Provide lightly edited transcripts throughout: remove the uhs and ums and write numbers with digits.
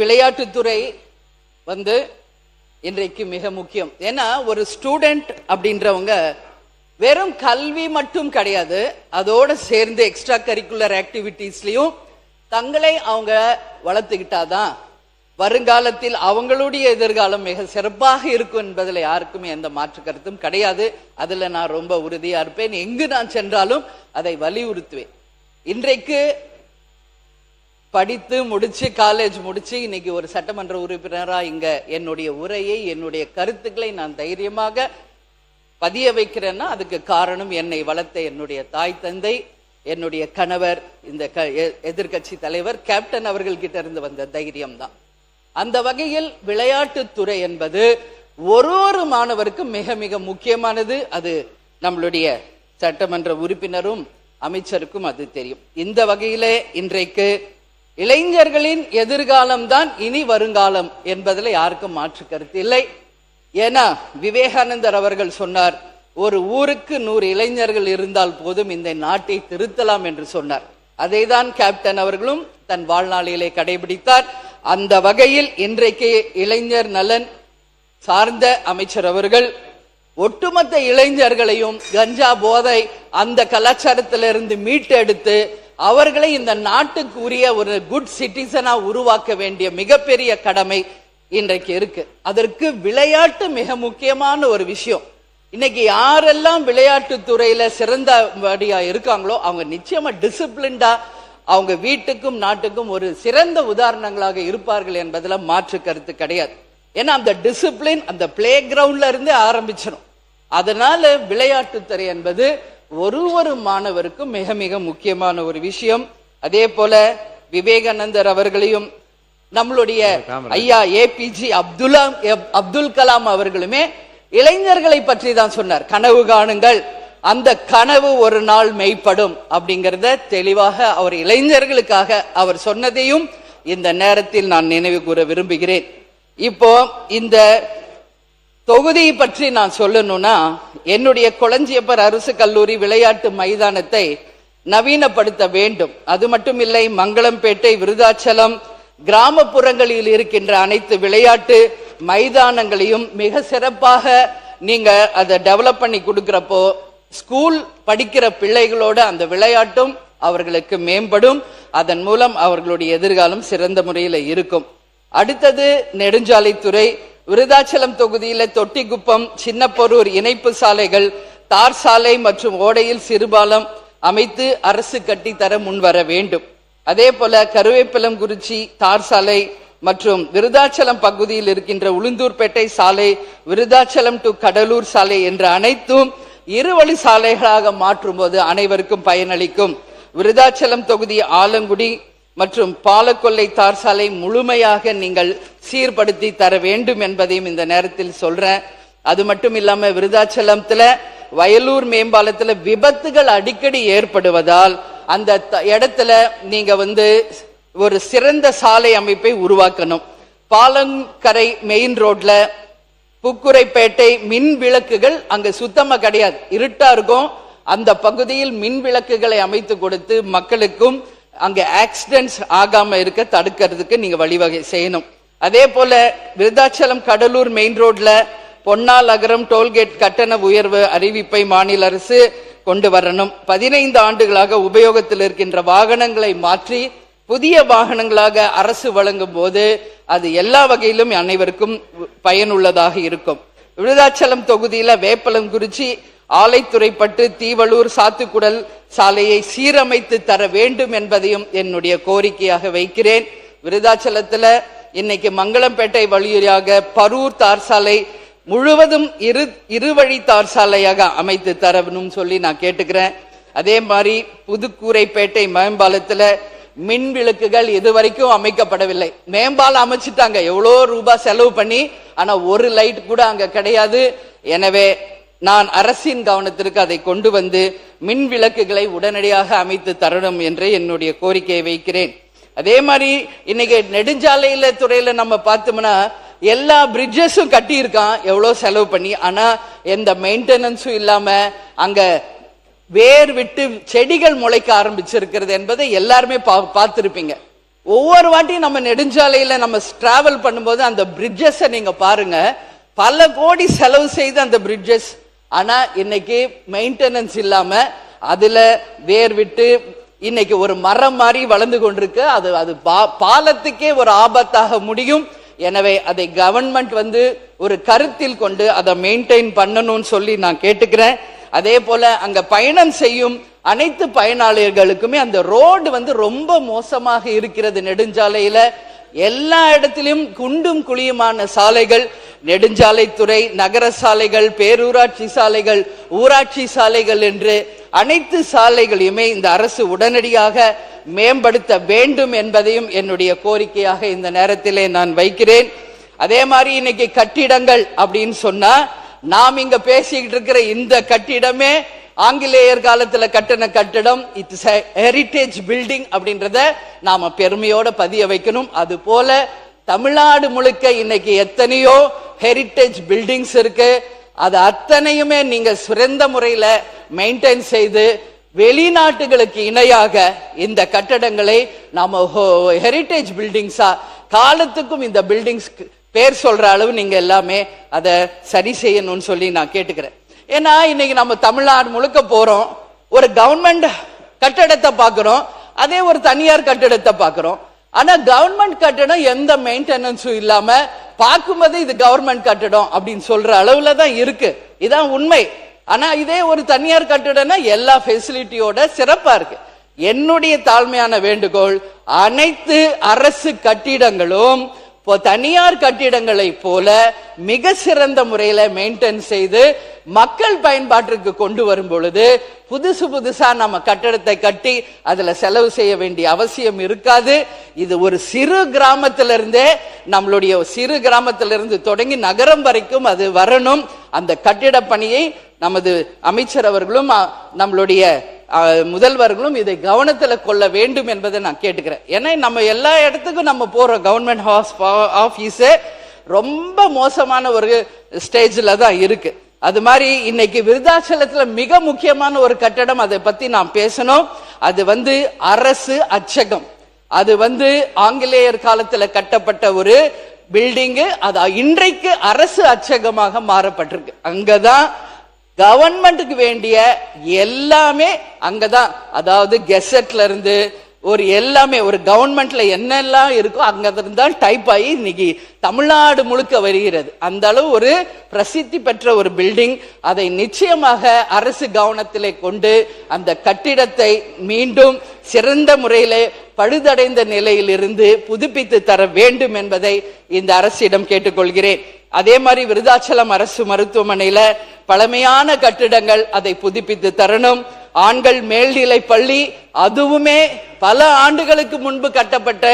விளையாட்டுத்துறை இன்றைக்கு மிக முக்கியம். ஏன்னா ஒரு ஸ்டூடெண்ட் அப்படின்றவங்க வெறும் கல்வி மட்டும் கிடையாது, அதோட சேர்ந்து எக்ஸ்ட்ரா கரிக்குலர் ஆக்டிவிட்டீஸ்லயும் தங்களை அவங்க வளர்த்துக்கிட்டாதான் வருங்காலத்தில் அவங்களுடைய எதிர்காலம் மிக சிறப்பாக இருக்கும் என்பதில் யாருக்குமே எந்த மாற்று கருத்தும் கிடையாது. அதுல நான் ரொம்ப உறுதியா இருப்பேன். எங்கு நான் சென்றாலும் அதை வலியுறுத்துவேன். இன்றைக்கு படித்து முடிச்சு காலேஜ் முடிச்சு இன்னைக்கு ஒரு சட்டமன்ற உறுப்பினரா இங்க என்னுடைய உரையை என்னுடைய கருத்துக்களை நான் தைரியமாக பதிய வைக்கிறேன்னா அதுக்கு காரணம் என்னை வளர்த்த என்னுடைய தாய் தந்தை, என்னுடைய கணவர், இந்த எதிர்கட்சி தலைவர் கேப்டன் அவர்கள் கிட்ட இருந்து வந்த தைரியம் தான். அந்த வகையில் விளையாட்டுத்துறை என்பது ஒரு மாணவருக்கும் மிக மிக முக்கியமானது. அது நம்மளுடைய சட்டமன்ற உறுப்பினரும் அமைச்சருக்கும் அது தெரியும். இந்த வகையிலே இன்றைக்கு இளைஞர்களின் எதிர்காலம் தான் இனி வருங்காலம் என்பதில் யாருக்கும் மாற்று கருத்து இல்லை. ஏன்னா விவேகானந்தர் அவர்கள் சொன்னார், ஒரு ஊருக்கு 100 இளைஞர்கள் இருந்தால் போதும் இந்த நாட்டை திருத்தலாம் என்று சொன்னார். அதைதான் கேப்டன் அவர்களும் தன் வாழ்நாளிலே கடைபிடித்தார். அந்த வகையில் இன்றைக்கு இளைஞர் நலன் சார்ந்த அமைச்சர் அவர்கள் ஒட்டுமொத்த இளைஞர்களையும் கஞ்சா போதை அந்த கலாச்சாரத்திலிருந்து மீட்டெடுத்து அவர்களை இந்த நாட்டுக்கு உரிய ஒரு குட் சிட்டிசனா உருவாக்க வேண்டிய மிகப்பெரிய கடமை இன்றைக்கு இருக்கு. அதற்கு விளையாட்டு மிக முக்கியமான ஒரு விஷயம். இன்னைக்கு யாரெல்லாம் விளையாட்டு துறையில சிறந்தபடியா இருக்காங்களோ அவங்க நிச்சயமா டிசிப்ளின்டா அவங்க வீட்டுக்கும் நாட்டுக்கும் ஒரு சிறந்த உதாரணங்களாக இருப்பார்கள் என்பதுல மாற்று கருத்து கிடையாது. ஏன்னா அந்த டிசிப்ளின் அந்த பிளே கிரவுண்ட்ல இருந்து ஆரம்பிச்சிடும். அதனால விளையாட்டுத்துறை என்பது ஒரு மாணவருக்கும் மிக மிக முக்கியமான ஒரு விஷயம். அதே போல விவேகானந்தர் அவர்களையும் நம்மளுடைய ஐயா ஏபிஜே அப்துல் கலாம் அவர்களுமே இளைஞர்களை பற்றி தான் சொன்னார். கனவு காணுங்கள், அந்த கனவு ஒரு நாள் மெய்ப்படும் அப்படிங்கறத தெளிவாக அவர் இளைஞர்களுக்காக அவர் சொன்னதையும் இந்த நேரத்தில் நான் நினைவு கூற விரும்புகிறேன். இப்போ இந்த தொகுதியை பற்றி நான் சொல்லணும்னா, என்னுடைய கொளஞ்சியப்பர் அரசு கல்லூரி விளையாட்டு மைதானத்தை நவீனப்படுத்த வேண்டும். அது மட்டும் இல்லை, மங்களம்பேட்டை, விருதாச்சலம் கிராமப்புறங்களில் இருக்கின்ற அனைத்து விளையாட்டு மைதானங்களையும் மிக சிறப்பாக நீங்க அதை டெவலப் பண்ணி கொடுக்கிறப்போ ஸ்கூல் படிக்கிற பிள்ளைகளோட அந்த விளையாட்டும் அவர்களுக்கு மேம்படும். அதன் மூலம் அவர்களுடைய எதிர்காலம் சிறந்த முறையில் இருக்கும். அடுத்தது நெடுஞ்சாலைத்துறை. விருதாச்சலம் தொகுதியில தொட்டிக்குப்பம், சின்னப்பொரூர் இணைப்பு சாலைகள், தார் சாலை மற்றும் ஓடையில் சிறுபாலம் அமைத்து அரசு கட்டித்தர முன்வர வேண்டும். அதே போல கருவேப்பிலங்குறிச்சி தார் சாலை மற்றும் விருதாச்சலம் பகுதியில் இருக்கின்ற உளுந்தூர்பேட்டை சாலை, விருதாச்சலம் டு கடலூர் சாலை என்ற அனைத்தும் இருவழி சாலைகளாக மாற்றும் போது அனைவருக்கும் பயனளிக்கும். விருதாச்சலம் தொகுதி ஆலங்குடி மற்றும் பாலக்கொல்லை தார் சாலை முழுமையாக நீங்கள் சீர்படுத்தி தர வேண்டும் என்பதையும் இந்த நேரத்தில் சொல்றேன். அது மட்டும் இல்லாம விருதாச்சலத்துல வயலூர் மேம்பாலத்துல விபத்துகள் அடிக்கடி ஏற்படுவதால் அந்த இடத்துல நீங்க ஒரு சிறந்த சாலை அமைப்பை உருவாக்கணும். பாலங்கரை மெயின் ரோட்ல புக்குரைப்பேட்டை மின் விளக்குகள் அங்க சுத்தமா கிடையாது, இருட்டா இருக்கும். அந்த பகுதியில் மின் விளக்குகளை அமைத்து கொடுத்து மக்களுக்கும் அங்க ஆக்சிடென்ட்ஸ் ஆகாம இருக்க தடுக்கிறதுக்கு நீங்க வழிவகை செய்யணும். அதே போல விருதாச்சலம் கடலூர் மெயின் ரோட்ல பொன்னால் அகரம் டோல்கேட் கட்டண உயர்வு அறிவிப்பை மாநில அரசு கொண்டு வரணும். 15 ஆண்டுகளாக உபயோகத்தில் இருக்கின்ற வாகனங்களை மாற்றி புதிய வாகனங்களாக அரசு வழங்கும் போது அது எல்லா வகையிலும் அனைவருக்கும் பயனுள்ளதாக இருக்கும். விருதாச்சலம் தொகுதியில வேப்பலங்குறிச்சி, ஆலைத்துறைப்பட்டு, தீவளூர், சாத்துக்குடல் சாலையை சீரமைத்து தர வேண்டும் என்பதையும் என்னுடைய கோரிக்கையாக வைக்கிறேன். விருதாச்சலத்துல இன்னைக்கு மங்களம்பேட்டை வழியாக பரூர் தார் சாலை முழுவதும் இருவழி தார் சாலையாக அமைத்து தரணும் சொல்லி நான் கேட்டுக்கிறேன். அதே மாதிரி புதுக்கூரைப்பேட்டை மேம்பாலத்துல மின் விளக்குகள் இதுவரைக்கும் அமைக்கப்படவில்லை. மேம்பாலம் அமைச்சிட்டாங்க எவ்வளோ ரூபாய் செலவு பண்ணி, ஆனா ஒரு லைட் கூட அங்க கிடையாது. எனவே நான் அரசின் கவனத்திற்கு அதை கொண்டு வந்து மின் விளக்குகளை உடனடியாக அமைத்து தரணும் என்று என்னுடைய கோரிக்கையை வைக்கிறேன். அதே மாதிரி இன்னைக்கு நெடுஞ்சாலையில துறையில நம்ம பார்த்தோம்னா எல்லா பிரிட்ஜஸும் கட்டி இருக்கான் எவ்வளோ செலவு பண்ணி, ஆனா எந்த மெயின்டெனன்ஸும் இல்லாம அங்க வேர் விட்டு செடிகள் முளைக்க ஆரம்பிச்சிருக்கிறது என்பதை எல்லாருமே பார்த்திருப்பீங்க. ஒவ்வொரு வாட்டியும் நம்ம நெடுஞ்சாலையில நம்ம டிராவல் பண்ணும்போது அந்த பிரிட்ஜஸை நீங்க பாருங்க, பல கோடி செலவு செய்து அந்த பிரிட்ஜஸ், ஆனா இன்னைக்கு மெயின்டெனன்ஸ் இல்லாம அதுல வேர் விட்டு இன்னைக்கு ஒரு மரம் மாதிரி வளர்ந்து கொண்டிருக்கு. அது பாலத்துக்கே ஒரு ஆபத்தாக முடியும். எனவே அதை கவர்மெண்ட் ஒரு கருத்தில் கொண்டு அதை மெயின்டைன் பண்ணணும்னு சொல்லி நான் கேட்டுக்கிறேன். அதே போல அங்க பயணம் செய்யும் அனைத்து பயனாளர்களுக்குமே அந்த ரோடு ரொம்ப மோசமாக இருக்கிறது. நெடுஞ்சாலையில எல்லா இடத்திலும் குண்டும் குழியுமான சாலைகள், நெடுஞ்சாலைத்துறை, நகர சாலைகள், பேரூராட்சி சாலைகள், ஊராட்சி சாலைகள் என்று அனைத்து சாலைகளையுமே இந்த அரசு உடனடியாக மேம்படுத்த வேண்டும் என்பதையும் என்னுடைய கோரிக்கையாக இந்த நேரத்திலே நான் வைக்கிறேன். அதே மாதிரி இன்னைக்கு கட்டிடங்கள் அப்படின்னு சொன்னா, நாம் இங்க பேசிக்கிட்டு இருக்கிற இந்த கட்டிடமே ஆங்கிலேயர் காலத்துல கட்டின கட்டிடம். இட்ஸ் ஹெரிட்டேஜ் பில்டிங் அப்படின்றத நாம பெருமையோட பதிய வைக்கணும். அது போல தமிழ்நாடு முழுக்க இன்னைக்கு எத்தனையோ ஹெரிட்டேஜ் பில்டிங்ஸ் இருக்கு. அது அத்தனையுமே நீங்க சிறந்த முறையில மெயின்டைன் செய்து வெளிநாட்டுகளுக்கு இணையாக இந்த கட்டடங்களை நாம ஹெரிட்டேஜ் பில்டிங்ஸா காலத்துக்கும் இந்த பில்டிங்ஸ் பேர் சொல்ற அளவு நீங்க எல்லாமே அதை சரி செய்யணும்னு சொல்லி நான் கேட்டுக்கிறேன். ஏன்னா இன்னைக்கு நம்ம தமிழ்நாடு முழுக்க போறோம், ஒரு கவர்மெண்ட் கட்டடத்தை பார்க்கிறோம், அதே ஒரு தனியார் கட்டடத்தை பார்க்கிறோம். ஆனா கவர்மெண்ட் கட்டடம் எந்த மெயின்டெனன்ஸும் இல்லாம பார்க்கும்போது இது கவர்மெண்ட் கட்டடம் அப்படின்னு சொல்ற அளவுல தான் இருக்கு. இதான் உண்மை. ஆனா இதே ஒரு தனியார் கட்டடம்னா எல்லா ஃபெசிலிட்டியோட சிறப்பா இருக்கு. என்னுடைய தாழ்மையான வேண்டுகோள், அனைத்து அரசு கட்டிடங்களும் தனியார் கட்டிடங்களை போல மிக சிறந்த முறையில மெயின்டைன் செய்து மக்கள் பயன்பாட்டிற்கு கொண்டு வரும் பொழுது புதுசா நம்ம கட்டடத்தை கட்டி அதுல செலவு செய்ய வேண்டிய அவசியம் இருக்காது. இது ஒரு சிறு கிராமத்திலிருந்தே, நம்மளுடைய சிறு கிராமத்திலிருந்து தொடங்கி நகரம் வரைக்கும் அது வரணும். அந்த கட்டிட பணியை நமது அமைச்சர் அவர்களும் நம்மளுடைய முதல்வர்களும் இதை கவனத்தில் கொள்ள வேண்டும் என்பதை நான் கேட்டுக்கிறேன். ஏன்னா நம்ம எல்லா இடத்துக்கும் நம்ம போறோம், கவர்மெண்ட் ஆபீஸ் ரொம்ப மோசமான ஒரு ஸ்டேஜ்ல தான் இருக்கு. அது மாதிரி இன்னைக்கு விருதாச்சலத்துல மிக முக்கியமான ஒரு கட்டடம், அதை பத்தி நாம் பேசணும். அது அரசு அச்சகம். அது ஆங்கிலேயர் காலத்துல கட்டப்பட்ட ஒரு பில்டிங். அது இன்றைக்கு அரசு அச்சகமாக மாறப்பட்டிருக்கு. அங்கதான் கவர்மெண்ட்டுக்கு வேண்டிய எல்லாமே அங்கதான், அதாவது கெசட்ல இருந்து ஒரு எல்லாமே ஒரு கவர்மெண்ட்ல என்னெல்லாம் இருக்கோ அங்கதான் டைப் ஆகி இன்னைக்கு தமிழ்நாடு முழுக்க வருகிறது. அந்த அளவு ஒரு பிரசித்தி பெற்ற ஒரு பில்டிங். அதை நிச்சயமாக அரசு கவனத்திலே கொண்டு அந்த கட்டிடத்தை மீண்டும் சிறந்த முறையில பழுதடைந்த நிலையில் இருந்து புதுப்பித்து தர வேண்டும் என்பதை இந்த அரசிடம் கேட்டுக்கொள்கிறேன். அதே மாதிரி விருதாச்சலம் அரசு மருத்துவமனையில பழமையான கட்டிடங்கள், அதை புதுப்பித்து தரணும். ஆண்கள் மேல்நிலை பள்ளி, அதுவுமே பல ஆண்டுகளுக்கு முன்பு கட்டப்பட்ட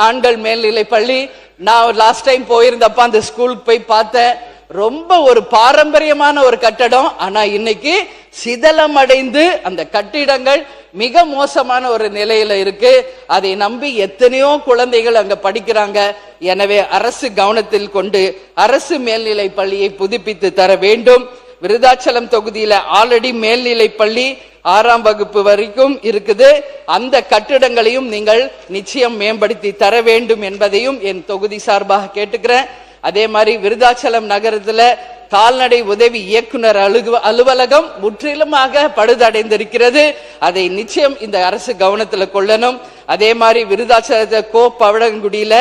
ஆண்கள் மேல்நிலை பள்ளி. நான் லாஸ்ட் டைம் போயிருந்தப்ப அந்த ஸ்கூலுக்கு போய் பார்த்தேன். ரொம்ப ஒரு பாரம்பரியமான ஒரு கட்டடம். ஆனா இன்னைக்கு சிதலம் அடைந்து அந்த கட்டிடங்கள் மிக மோசமான ஒரு நிலையில இருக்கு. அதை நம்பி எத்தனையோ குழந்தைகள் அங்க படிக்கிறாங்க. எனவே அரசு கவனத்தில் கொண்டு அரசு மேல்நிலை பள்ளியை புதுப்பித்து தர வேண்டும். விருதாச்சலம் தொகுதியில ஆல்ரெடி மேல்நிலை பள்ளி 6ஆம் வகுப்பு வரைக்கும் இருக்குது. அந்த கட்டிடங்களையும் நீங்கள் நிச்சயம் மேம்படுத்தி தர வேண்டும் என்பதையும் என் தொகுதி சார்பாக கேட்டுக்கிறேன். அதே மாதிரி விருதாச்சலம் நகரத்துல கால்நடை உதவி இயக்குனர் அலுவலகம் முற்றிலுமாக பழுதடைந்திருக்கிறது. அதை நிச்சயம் இந்த அரசு கவனத்தில் கொள்ளணும். அதே மாதிரி விருதாச்சல பவளங்குடியில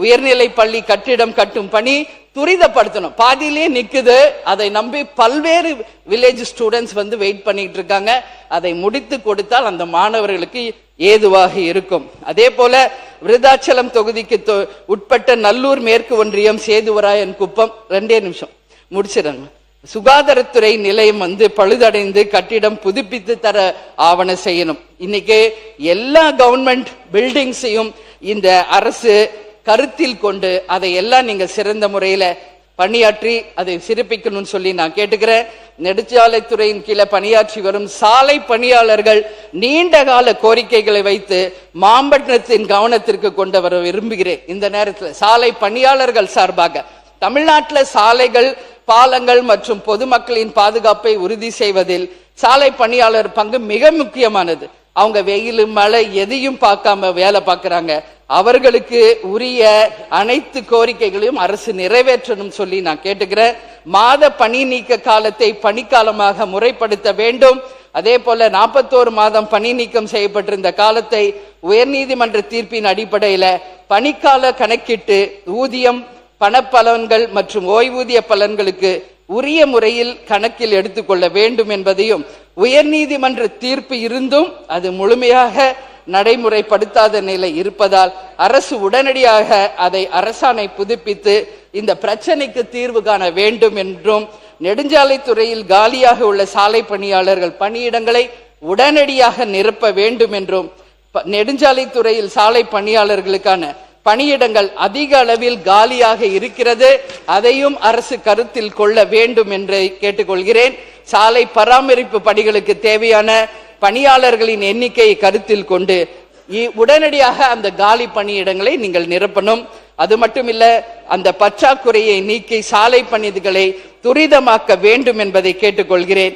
உயர்நிலை பள்ளி கட்டிடம் கட்டும் பணி துரிதப்படுத்தணும். பாதியிலே நிக்குது. அதை நம்பி பல்வேறு வில்லேஜ் ஸ்டூடெண்ட்ஸ் வெயிட் பண்ணிட்டு இருக்காங்க. அதை முடித்து கொடுத்தால் அந்த மாணவர்களுக்கு ஏதுவாக இருக்கும். அதே போல விருதாச்சலம் தொகுதிக்கு உட்பட்ட நல்லூர் மேற்கு ஒன்றியம், சேதுவராயன் குப்பம், 2 நிமிஷம் முடிச்சிடங்க. சுகாதாரத்துறை நிலையம் பழுதடைந்து கட்டிடம் புதுப்பித்து தர ஆவண செய்யணும். இன்னைக்கு எல்லா கவர்மெண்ட் பில்டிங்ஸையும் இந்த அரசு கருத்தில் கொண்டு அதை எல்லாம் நீங்க சிறந்த முறையில பணியாற்றி அதை சிறப்பிக்கணும்னு சொல்லி நான் கேட்டுக்கிறேன். நெடுஞ்சாலைத்துறையின் கீழே பணியாற்றி வரும் சாலை பணியாளர்கள் நீண்ட கால கோரிக்கைகளை வைத்து மாம்பட்டத்தின் கவனத்திற்கு கொண்டு வர விரும்புகிறேன். இந்த நேரத்தில் சாலை பணியாளர்கள் சார்பாக தமிழ்நாட்டில் சாலைகள், பாலங்கள் மற்றும் பொதுமக்களின் பாதுகாப்பை உறுதி செய்வதில் சாலை பணியாளர் பங்கு மிக முக்கியமானது. அவங்க வெயில் மழை எதையும் பார்க்காம வேலை பார்க்கறாங்க. அவர்களுக்கு உரிய அனைத்து கோரிக்கைகளையும் அரசு நிறைவேற்றணும் சொல்லி நான் கேட்டுக்கிறேன். மாத பணி நீக்க காலத்தை பணிக்காலமாக முறைப்படுத்த வேண்டும். அதே போல 41 மாதம் பணி நீக்கம் செய்யப்பட்டிருந்த காலத்தை உயர்நீதிமன்ற தீர்ப்பின் அடிப்படையில பணிக்கால கணக்கிட்டு ஊதியம், பணப்பலன்கள் மற்றும் ஓய்வூதிய பலன்களுக்கு உரிய முறையில் கணக்கில் எடுத்துக்கொள்ள வேண்டும் என்பதையும், உயர்நீதிமன்ற தீர்ப்பு இருந்தும் அது முழுமையாக நடைமுறைப்படுத்தாத நிலை இருப்பதால் அரசு உடனடியாக அதை அரசாணை புதுப்பித்து இந்த பிரச்சனைக்கு தீர்வு காண வேண்டும் என்றும், நெடுஞ்சாலைத்துறையில் காலியாக உள்ள சாலை பணியாளர்கள் பணியிடங்களை உடனடியாக நிரப்ப வேண்டும் என்றும், நெடுஞ்சாலைத்துறையில் சாலை பணியாளர்களுக்கான பணியிடங்கள் அதிக அளவில் காலியாக இருக்கிறது, அதையும் அரசு கருத்தில் கொள்ள வேண்டும் என்று கேட்டுக்கொள்கிறேன். சாலை பராமரிப்பு பணிகளுக்கு தேவையான பணியாளர்களின் எண்ணிக்கையை கருத்தில் கொண்டு உடனடியாக அந்த காலி பணியிடங்களை நீங்கள் நிரப்பணும். அது மட்டுமில்ல, அந்த பற்றாக்குறையை நீக்கி சாலை பணிகளை துரிதமாக்க வேண்டும் என்பதை கேட்டுக்கொள்கிறேன்.